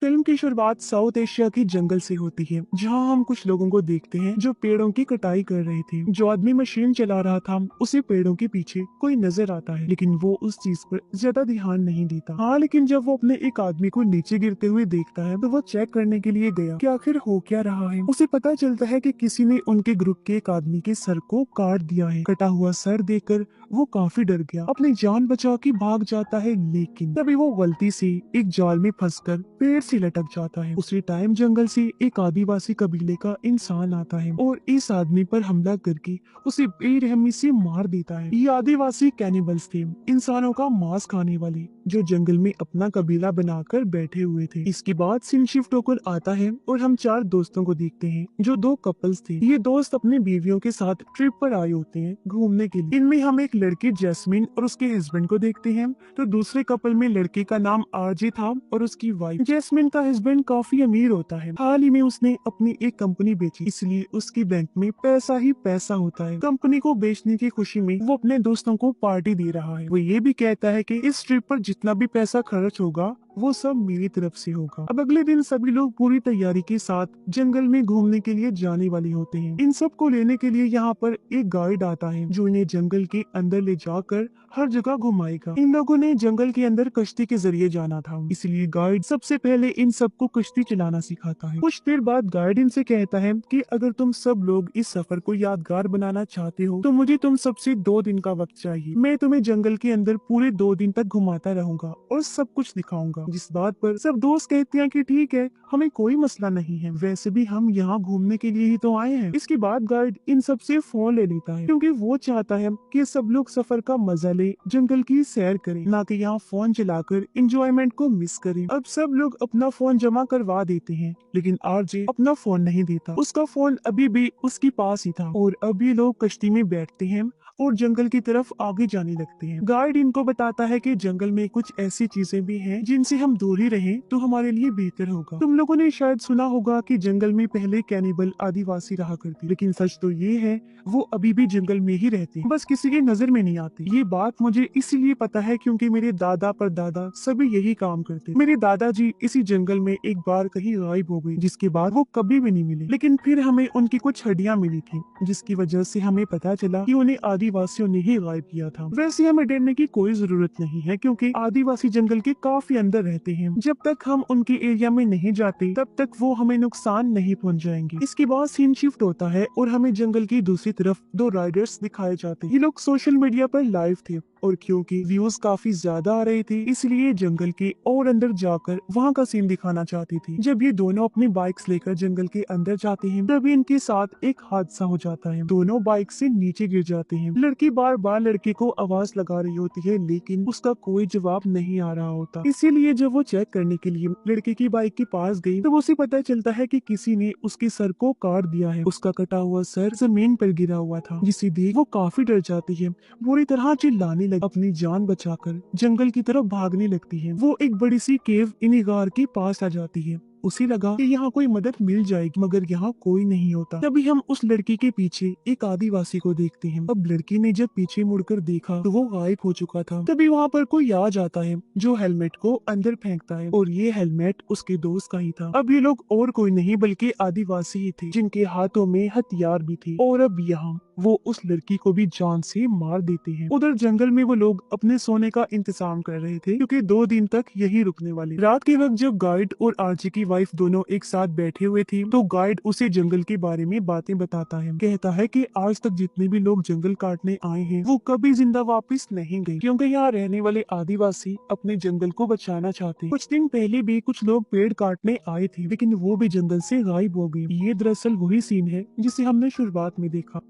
Film की शुरुआत south Asia की जंगल से होती है, जहां हम कुछ लोगों को देखते हैं जो पेड़ों की कटाई कर रहे थे। जो आदमी मशीन चला रहा था उसे पेड़ों के पीछे कोई नजर आता है, लेकिन वो उस चीज पर ज्यादा ध्यान नहीं देता। हाँ, लेकिन जब वो अपने एक आदमी को नीचे गिरते हुए देखता है तो वो चेक करने के लिए गया कि आखिर हो क्या रहा है। उसे पता चलता है कि किसी ने उनके ग्रुप के एक आदमी के सर को काट दिया है। कटा हुआ सर देखकर वो काफी डर गया, अपनी जान बचा के भाग जाता है, लेकिन तभी वो गलती से एक जाल में फंसकर पेड़ से लटक जाता है। उसी टाइम जंगल से एक आदिवासी कबीले का इंसान आता है और इस आदमी पर हमला करके उसे बेरहमी से मार देता है। ये आदिवासी कैनिबल्स थे, इंसानों का मांस खाने वाले, जो जंगल में अपना कबीला बनाकर बैठे हुए थे। इसके बाद सीन शिफ्ट होकर आता है और हम चार दोस्तों को देखते हैं, जो दो कपल्स थे। ये दोस्त अपनी बीवियों के साथ ट्रिप पर आए होते हैं घूमने के लिए। इनमें हम एक लड़की जैस्मिन और उसके हस्बैंड को देखते हैं। तो दूसरे कपल में लड़के का नाम आरजे था और उसकी वाइफ। जैस्मिन का हस्बैंड काफी अमीर होता है। हाल ही में उसने अपनी एक कंपनी बेची, इसलिए उसकी बैंक में पैसा ही पैसा होता है। कंपनी को बेचने की खुशी में वो अपने दोस्तों को पार्टी दे रहा है। वो ये भी कहता है कि इस ट्रिप पर जितना भी पैसा खर्च होगा वो सब मेरी तरफ से होगा। अब अगले दिन सभी लोग पूरी तैयारी के साथ जंगल में घूमने के लिए जाने वाले होते हैं। इन सब को लेने के लिए यहाँ पर एक गाइड आता है, जो इन्हें जंगल के अंदर ले जाकर हर जगह घुमाएगा। इन लोगों ने जंगल के अंदर कश्ती के जरिए जाना था, इसलिए गाइड सबसे पहले इन सबको कश्ती चलाना सिखाता है। कुछ देर बाद गाइड इनसे कहता है कि अगर तुम सब लोग इस सफर को यादगार बनाना चाहते हो तो मुझे तुम सबसे 2 दिन का वक्त चाहिए। मैं तुम्हें जंगल के अंदर पूरे 2 दिन तक घुमाता रहूंगा और सब कुछ दिखाऊंगा। जिस बात पर सब दोस्त कहते हैं कि ठीक है, हमें कोई मसला नहीं है, वैसे भी हम यहाँ घूमने के लिए ही तो आए हैं। इसके बाद गाइड इन सब से फोन ले लेता है, क्योंकि वो चाहता है कि सब लोग सफर का मजा ले, जंगल की सैर करें, ना कि यहाँ फोन चलाकर इंजॉयमेंट को मिस करें। अब सब लोग अपना फोन जमा करवा देते हैं, लेकिन आरजे अपना फोन नहीं देता। उसका फोन अभी भी उसके पास ही था और अब ये लोग कश्ती में बैठते हैं और जंगल की तरफ आगे जाने लगते हैं। गाइड इनको बताता है कि जंगल में कुछ ऐसी चीजें भी हैं जिनसे हम दूर ही रहें तो हमारे लिए बेहतर होगा। तुम लोगों ने शायद सुना होगा कि जंगल में पहले कैनिबल आदिवासी रहा करते, लेकिन सच तो ये है वो अभी भी जंगल में ही रहते हैं, बस किसी के नजर में नहीं आते। ये बात मुझे इसीलिए पता है क्योंकि मेरे दादा परदादा सभी यही काम करते। मेरे दादाजी इसी जंगल में एक बार कहीं गायब हो गए, जिसके बाद वो कभी भी नहीं मिले, लेकिन फिर हमें उनकी कुछ हड्डियां मिली थी, जिसकी वजह से हमें पता चला कि उन्हें आदिवासियों ने ही गायब किया था। वैसे हमें डरने की कोई जरूरत नहीं है, क्योंकि आदिवासी जंगल के काफी अंदर रहते हैं। जब तक हम उनके एरिया में नहीं जाते तब तक वो हमें नुकसान नहीं पहुंचाएंगे। इसके बाद सीन शिफ्ट होता है और हमें जंगल की दूसरी तरफ दो राइडर्स दिखाए जाते हैं। ये लोग सोशल मीडिया पर लाइव थे और क्योंकि व्यूज काफी ज्यादा आ रहे थे, इसलिए जंगल के और अंदर जाकर वहाँ का सीन दिखाना चाहती थी। जब ये दोनों अपनी बाइक्स लेकर जंगल के अंदर जाते हैं तभी इनके साथ एक हादसा हो जाता है। दोनों बाइक से नीचे गिर जाते हैं। लड़की बार बार लड़के को आवाज लगा रही होती है, लेकिन उसका कोई जवाब नहीं आ रहा होता। इसीलिए जब वो चेक करने के लिए लड़के की बाइक के पास गई तो उसे पता चलता है कि किसी ने उसके सर को काट दिया है। उसका कटा हुआ सर जमीन पर गिरा हुआ था, जिसे देख वो काफी डर जाती है, बुरी तरह चिल्लाने लगी, अपनी जान बचाकर जंगल की तरफ भागने लगती है। वो एक बड़ी सी केव इन गार के पास आ जाती है। उसे लगा कि यहाँ कोई मदद मिल जाएगी, मगर यहाँ कोई नहीं होता। तभी हम उस लड़की के पीछे एक आदिवासी को देखते हैं। अब लड़की ने जब पीछे मुड़कर देखा तो वो गायब हो चुका था। तभी वहाँ पर कोई आ जाता है जो हेलमेट को अंदर फेंकता है और ये हेलमेट उसके दोस्त का ही था। अब ये लोग और कोई नहीं बल्कि आदिवासी ही थे, जिनके हाथों में हथियार भी थे और अब यहाँ वो उस लड़की को भी जान से मार देते हैं। उधर जंगल में वो लोग अपने सोने का इंतजाम कर रहे थे, क्योंकि 2 दिन तक यही रुकने वाले। रात के वक्त जब गाइड और आरजे की वाइफ दोनों एक साथ बैठे हुए थे तो गाइड उसे जंगल के बारे में बातें बताता है। कहता है कि आज तक जितने भी लोग जंगल काटने आए हैं वो कभी जिंदा वापस नहीं गए, क्योंकि यहाँ रहने वाले आदिवासी अपने जंगल को बचाना चाहते। कुछ दिन पहले भी कुछ लोग पेड़ काटने आए थे, लेकिन वो भी जंगल से गायब हो गए। ये दरअसल वही सीन है जिसे हमने शुरुआत में देखा।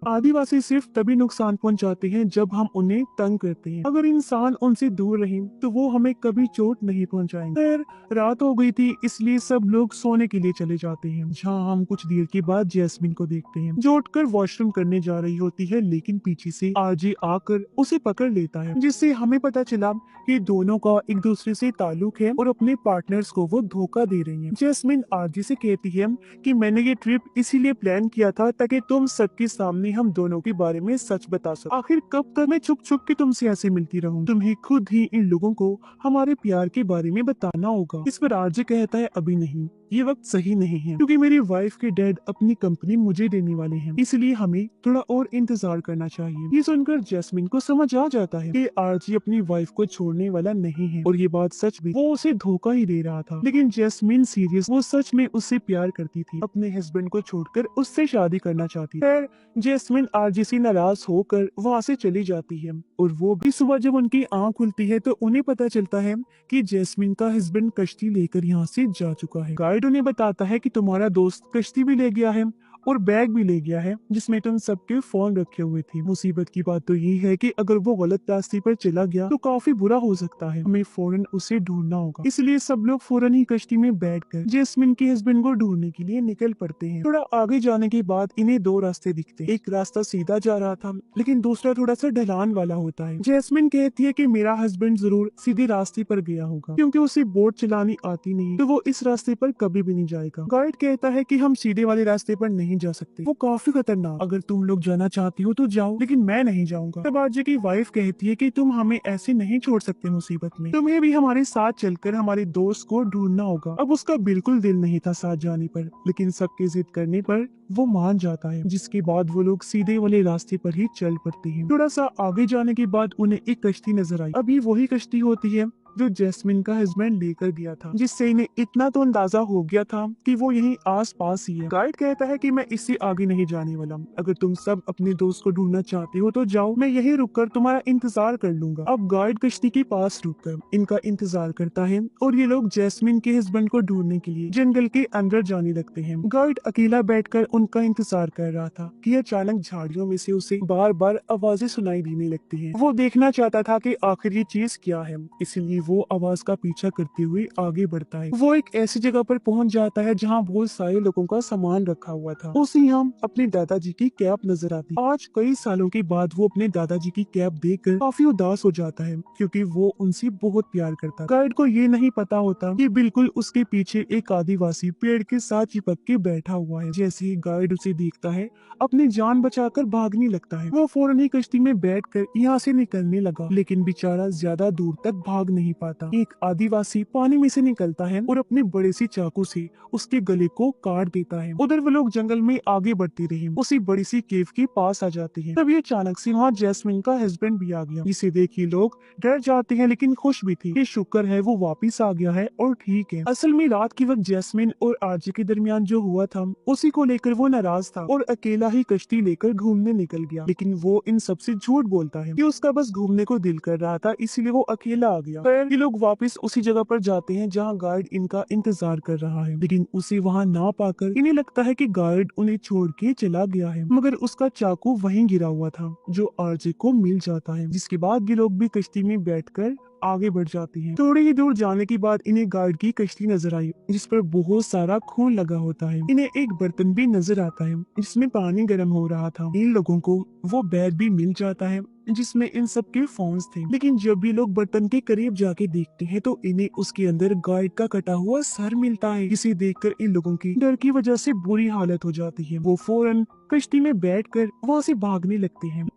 आदिवासी सिर्फ तभी नुकसान पहुंचाते हैं जब हम उन्हें तंग करते हैं। अगर इंसान उनसे दूर रहे तो वो हमें कभी चोट नहीं पहुंचाएंगे। खैर, रात हो गई थी, इसलिए सब लोग सोने के लिए चले जाते हैं, जहां हम कुछ देर के बाद जैस्मिन को देखते हैं, जो उठकर वॉशरूम करने जा रही होती है, लेकिन पीछे से आरजे आकर उसे पकड़ लेता है, जिससे हमें पता चला कि दोनों का एक दूसरे से ताल्लुक है और अपने पार्टनर्स को वो धोखा दे रही है। जैस्मिन आरजे से कहती है कि मैंने ये ट्रिप इसीलिए प्लान किया था ताकि तुम सबके सामने हम दोनों के बारे में सच बता सकते। आखिर कब तक मैं छुप छुप के तुमसे ऐसे मिलती रहूं? तुम्हें खुद ही इन लोगों को हमारे प्यार के बारे में बताना होगा। इस पर आरजे कहता है अभी नहीं, ये वक्त सही नहीं है, क्योंकि मेरी वाइफ के डैड अपनी कंपनी मुझे देने वाले हैं, इसलिए हमें थोड़ा और इंतजार करना चाहिए। ये सुनकर जैस्मिन को समझ आ जाता है कि आरजी अपनी वाइफ को छोड़ने वाला नहीं है, और ये बात सच भी, वो उसे धोखा ही दे रहा था। लेकिन जैस्मिन सीरियस, वो सच में उससे प्यार करती थी, अपने हस्बैंड को छोड़कर उससे शादी करना चाहती। फिर जैस्मिन आरजी से नाराज होकर वहाँ से चली जाती है, और वो भी सुबह जब उनकी आँख खुलती है तो उन्हें पता चलता है कि जैस्मिन का हस्बैंड कश्ती लेकर यहाँ से जा चुका है। गाइड उन्हें बताता है कि तुम्हारा दोस्त कश्ती भी ले गया है और बैग भी ले गया है जिसमें तुम सबके फोन रखे हुए थे। मुसीबत की बात तो ये है कि अगर वो गलत रास्ते पर चला गया तो काफी बुरा हो सकता है, हमें फौरन उसे ढूंढना होगा। इसलिए सब लोग फौरन ही कश्ती में बैठकर जैस्मिन के हस्बैंड को ढूंढने के लिए निकल पड़ते हैं। थोड़ा आगे जाने के बाद इन्हें दो रास्ते दिखते हैं। एक रास्ता सीधा जा रहा था, लेकिन दूसरा थोड़ा सा ढलान वाला होता है। जैस्मिन कहती है कि मेरा हस्बैंड जरूर सीधे रास्ते पर गया होगा, क्योंकि उसे बोट चलानी आती नहीं, तो वो इस रास्ते पर कभी भी नहीं जाएगा। गाइड कहता है कि हम सीधे वाले रास्ते पर नहीं जा सकते, वो काफी खतरनाक, अगर तुम लोग जाना चाहती हो तो जाओ, लेकिन मैं नहीं जाऊंगा। तब आरजे की वाइफ कहती है कि तुम हमें ऐसे नहीं छोड़ सकते मुसीबत में, तुम्हें भी हमारे साथ चलकर हमारे दोस्त को ढूंढना होगा। अब उसका बिल्कुल दिल नहीं था साथ जाने पर, लेकिन सबके जिद करने पर वो मान जाता है, जिसके बाद वो लोग सीधे वाले रास्ते पर ही चल पड़ते हैं। थोड़ा सा आगे जाने के बाद उन्हें एक कश्ती नजर आई। अभी वही कश्ती होती है जो जैस्मिन का हस्बैंड लेकर गया था, जिससे इन्हें इतना तो अंदाजा हो गया था कि वो यहीं आस पास ही है। गाइड कहता है कि मैं इससे आगे नहीं जाने वाला, अगर तुम सब अपने दोस्त को ढूंढना चाहते हो तो जाओ, मैं यहीं रुककर तुम्हारा इंतजार कर लूंगा। अब गाइड कश्ती के पास रुककर इनका इंतजार करता है, और ये लोग जैस्मिन के हस्बैंड को ढूंढने के लिए जंगल के अंदर जाने लगते हैं। गाइड अकेला बैठकर उनका इंतजार कर रहा था कि अचानक झाड़ियों में से उसे बार बार आवाजें सुनाई देने लगती हैं। वो देखना चाहता था कि आखिर ये चीज क्या है, इसलिए वो आवाज का पीछा करते हुए आगे बढ़ता है। वो एक ऐसी जगह पर पहुंच जाता है जहां बहुत सारे लोगों का सामान रखा हुआ था। उसे यहाँ अपने दादाजी की कैप नजर आती। आज कई सालों के बाद वो अपने दादाजी की कैप देखकर काफी उदास हो जाता है, क्योंकि वो उनसे बहुत प्यार करता। गाइड को ये नहीं पता होता कि बिल्कुल उसके पीछे एक आदिवासी पेड़ के साथ चिपक के बैठा हुआ है। जैसे ही गाइड उसे देखता है, अपनी जान बचाकर भागने लगता है। वो फौरन ही कश्ती में बैठकर यहाँ से निकलने लगा, लेकिन बेचारा ज्यादा दूर तक भाग नहीं पाता। एक आदिवासी पानी में से निकलता है और अपने बड़े से चाकू से उसके गले को काट देता है। उधर वो लोग जंगल में आगे बढ़ते रहे, उसी बड़ी सी केव के पास आ जाते हैं। तभी अचानक से वहाँ जैस्मिन का हस्बैंड भी आ गया, जिसे देख ये लोग डर जाते हैं, लेकिन खुश भी थे कि शुक्र है वो वापिस आ गया है और ठीक है। असल में रात के वक्त जैस्मिन और आरजे के दरमियान जो हुआ था, उसी को लेकर वो नाराज था और अकेला ही कश्ती लेकर घूमने निकल गया। लेकिन वो इन सबसे झूठ बोलता है कि उसका बस घूमने को दिल कर रहा था, इसीलिए वो अकेला आ गया। फिर ये लोग वापस उसी जगह पर जाते हैं जहाँ गाइड इनका इंतजार कर रहा है, लेकिन उसे वहाँ ना पाकर इन्हें लगता है कि गाइड उन्हें छोड़ के चला गया है, मगर उसका चाकू वहीं गिरा हुआ था जो आरजे को मिल जाता है। जिसके बाद ये लोग भी कश्ती में बैठकर आगे बढ़ जाती हैं। थोड़ी ही दूर जाने के बाद इन्हें गाइड की कश्ती नजर आई, जिस पर बहुत सारा खून लगा होता है। इन्हें एक बर्तन भी नजर आता है जिसमें पानी गर्म हो रहा था। इन लोगों को वो बैग भी मिल जाता है जिसमें इन सब के फोन्स थे, लेकिन जब भी लोग बर्तन के करीब जाके देखते हैं तो इन्हें उसके अंदर गाइड का कटा हुआ सर मिलता है। इसे देखकर इन लोगों की डर की वजह से बुरी हालत हो जाती है। वो फौरन कश्ती में बैठकर वहाँ से भागने लगते हैं।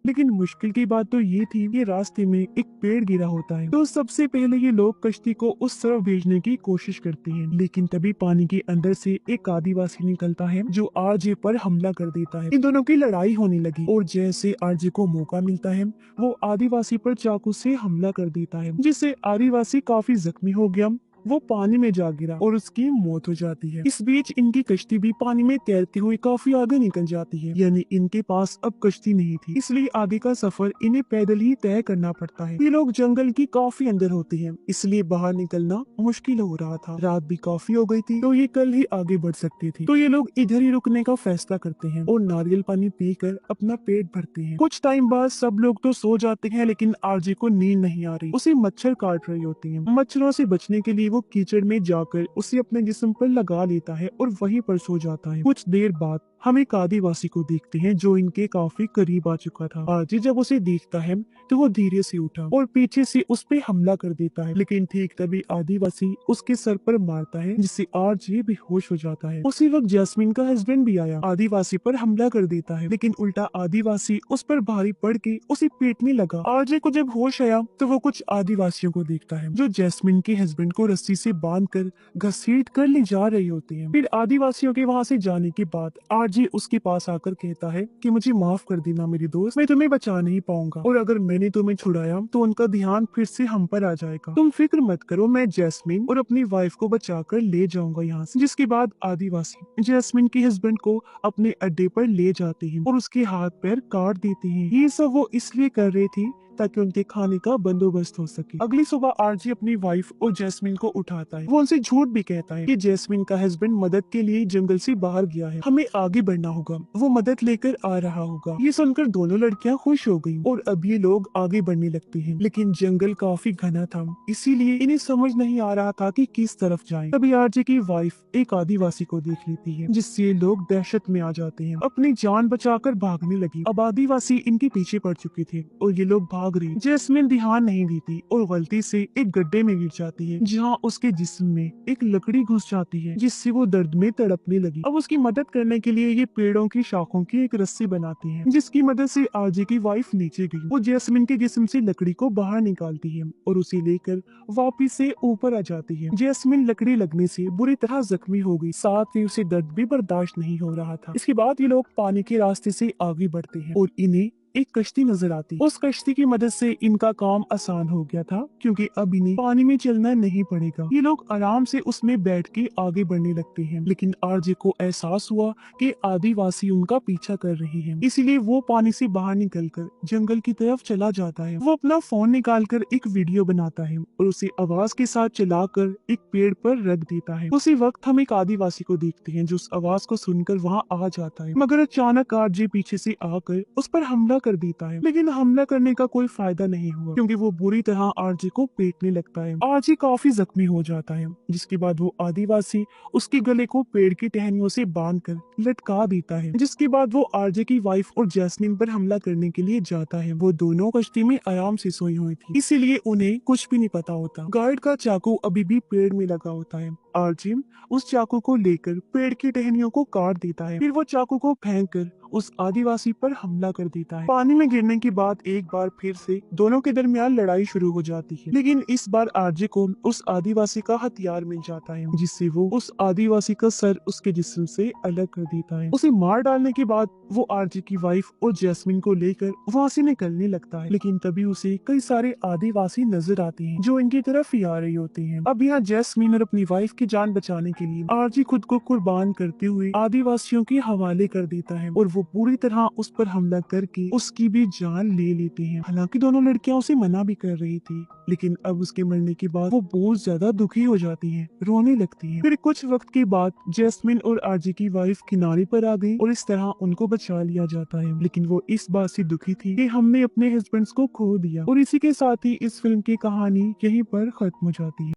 लेकिन मुश्किल की बात तो ये थी कि रास्ते में एक पेड़ गिरा होता है, तो सबसे पहले ये लोग कश्ती को उस तरफ भेजने की कोशिश करते हैं, लेकिन तभी पानी के अंदर से एक आदिवासी निकलता है जो आरजे पर हमला कर देता है। इन दोनों की लड़ाई होने लगी और जैसे आरजे को मौका मिलता है वो आदिवासी पर चाकू से हमला कर देता है, जिससे आदिवासी काफी जख्मी हो गया। वो पानी में जा गिरा और उसकी मौत हो जाती है। इस बीच इनकी कश्ती भी पानी में तैरती हुई काफी आगे निकल जाती है, यानी इनके पास अब कश्ती नहीं थी, इसलिए आगे का सफर इन्हें पैदल ही तय करना पड़ता है। ये लोग जंगल की काफी अंदर होते हैं, इसलिए बाहर निकलना मुश्किल हो रहा था। रात भी काफी हो गई थी, तो ये कल ही आगे बढ़ सकती थी। तो ये लोग इधर ही रुकने का फैसला करते हैं और नारियल पानी पीकर अपना पेट भरते हैं। कुछ टाइम बाद सब लोग तो सो जाते हैं, लेकिन आरजे को नींद नहीं आ रही। उसे मच्छर काट रही होती है। मच्छरों से बचने के लिए वो कीचड़ में जाकर उसे अपने जिस्म पर लगा लेता है और वहीं पर सो जाता है। कुछ देर बाद हम एक आदिवासी को देखते हैं जो इनके काफी करीब आ चुका था। आरजी जब उसे देखता है तो वो धीरे से उठा और पीछे से उस पे हमला कर देता है, लेकिन ठीक तभी आदिवासी उसके सर पर मारता है जिससे आरजी बेहोश हो जाता है। उसी वक्त जैस्मिन का हस्बैंड भी आया, आदिवासी पर हमला कर देता है, लेकिन उल्टा आदिवासी उस पर भारी पड़ के उसे पीटने लगा। आरजे को जब होश आया तो वो कुछ आदिवासियों को देखता है जो जैस्मिन के हस्बैंड को रस्सी से बांधकर घसीट कर ले जा रहे होते हैं। फिर आदिवासियों के वहाँ से जाने के बाद आरजे उसके पास आकर कहता है कि मुझे माफ कर देना मेरी दोस्त, मैं तुम्हें बचा नहीं पाऊंगा और अगर मैंने तुम्हें छुड़ाया तो उनका ध्यान फिर से हम पर आ जाएगा। तुम फिक्र मत करो, मैं जैस्मिन और अपनी वाइफ को बचाकर ले जाऊंगा यहाँ से। जिसके बाद आदिवासी जैस्मिन के हस्बैंड को अपने अड्डे पर ले जाते हैं और उसके हाथ पैर काट देते हैं। ये सब वो इसलिए कर रही थी ताकि उनके खाने का बंदोबस्त हो सके। अगली सुबह आरजी अपनी वाइफ और जैस्मिन को उठाता है। वो उनसे झूठ भी कहता है कि जैस्मिन का हस्बैंड मदद के लिए जंगल से बाहर गया है, हमें आगे बढ़ना होगा, वो मदद लेकर आ रहा होगा। ये सुनकर दोनों लड़कियां खुश हो गयी और अब ये लोग आगे बढ़ने लगते हैं, लेकिन जंगल काफी घना था, इसीलिए इन्हें समझ नहीं आ रहा था कि किस तरफ जाएं। तभी आरजी की वाइफ एक आदिवासी को देख लेती है जिससे ये लोग दहशत में आ जाते हैं, अपनी जान बचाकर भागने लगी। अब आदिवासी इनके पीछे पड़ चुके थे और ये लोग भाग रही। जैस्मिन ध्यान नहीं देती और गलती से एक गड्ढे में गिर जाती है जहाँ उसके जिस्म में एक लकड़ी घुस जाती है जिससे वो दर्द में तड़पने लगी। अब उसकी मदद करने के लिए ये पेड़ों की शाखों की एक रस्सी बनाती है जिसकी मदद से आरजे की वाइफ नीचे गई। वो जैस्मिन के जिस्म से लकड़ी को बाहर निकालती है और उसे लेकर वापिस से ऊपर आ जाती है। जैस्मिन लकड़ी लगने से बुरी तरह जख्मी हो गई, साथ ही उसे दर्द भी बर्दाश्त नहीं हो रहा था। इसके बाद ये लोग पानी के रास्ते से आगे बढ़ते हैं और इन्हें एक कश्ती नजर आती। उस कश्ती की मदद से इनका काम आसान हो गया था क्योंकि अब इन्हें पानी में चलना नहीं पड़ेगा। ये लोग आराम से उसमें बैठ के आगे बढ़ने लगते हैं, लेकिन आरजे को एहसास हुआ कि आदिवासी उनका पीछा कर रहे हैं, इसीलिए वो पानी से बाहर निकलकर जंगल की तरफ चला जाता है। वो अपना फोन निकालकर एक वीडियो बनाता है और उसे आवाज के साथ चलाकर एक पेड़ पर रख देता है। उसी वक्त हम एक आदिवासी को देखते हैं जो उस आवाज को सुनकर वहाँ आ जाता है, मगर अचानक आरजे पीछे से आकर उस पर हमला कर देता है, लेकिन हमला करने का कोई फायदा नहीं हुआ क्योंकि वो बुरी तरह आरजे को पीटने लगता है। आरजे काफी जख्मी हो जाता है, जिसके बाद वो आदिवासी उसके गले को पेड़ की टहनियों से बांधकर लटका देता है। जिसके बाद वो आरजे की वाइफ और जैस्मिन पर हमला करने के लिए जाता है। वो दोनों कश्ती में आराम से सोई हुई थी, इसीलिए उन्हें कुछ भी नहीं पता होता। गार्ड का चाकू अभी भी पेड़ में लगा होता है। आरजे उस चाकू को लेकर पेड़ की टहनियों को काट देता है, फिर वो चाकू को फेंककर उस आदिवासी पर हमला कर देता है। पानी में गिरने के बाद एक बार फिर से दोनों के दरमियान लड़ाई शुरू हो जाती है, लेकिन इस बार आरजे को उस आदिवासी का हथियार मिल जाता है जिससे वो उस आदिवासी का सर उसके जिस्म से अलग कर देता है। उसे मार डालने के बाद वो आरजे की वाइफ और जैस्मिन को लेकर वहाँ से निकलने लगता है, लेकिन तभी उसे कई सारे आदिवासी नजर आते हैं जो इनकी तरफ ही आ रहे होते हैं। अब यहाँ जैस्मिन और अपनी वाइफ की जान बचाने के लिए आरजे खुद को कुर्बान करते हुए आदिवासियों के हवाले कर देता है और वो पूरी तरह उस पर हमला करके उसकी भी जान ले लेते हैं। हालांकि दोनों लड़कियां उसे मना भी कर रही थी, लेकिन अब उसके मरने के बाद वो बहुत ज्यादा दुखी हो जाती हैं, रोने लगती हैं। फिर कुछ वक्त के बाद जैस्मिन और आरजे की वाइफ किनारे पर आ गई और इस तरह उनको बचा लिया जाता है, लेकिन वो इस बात से दुखी थी कि हमने अपने हस्बैंड्स को खो दिया। और इसी के साथ ही इस फिल्म की कहानी यहीं पर खत्म हो जाती है।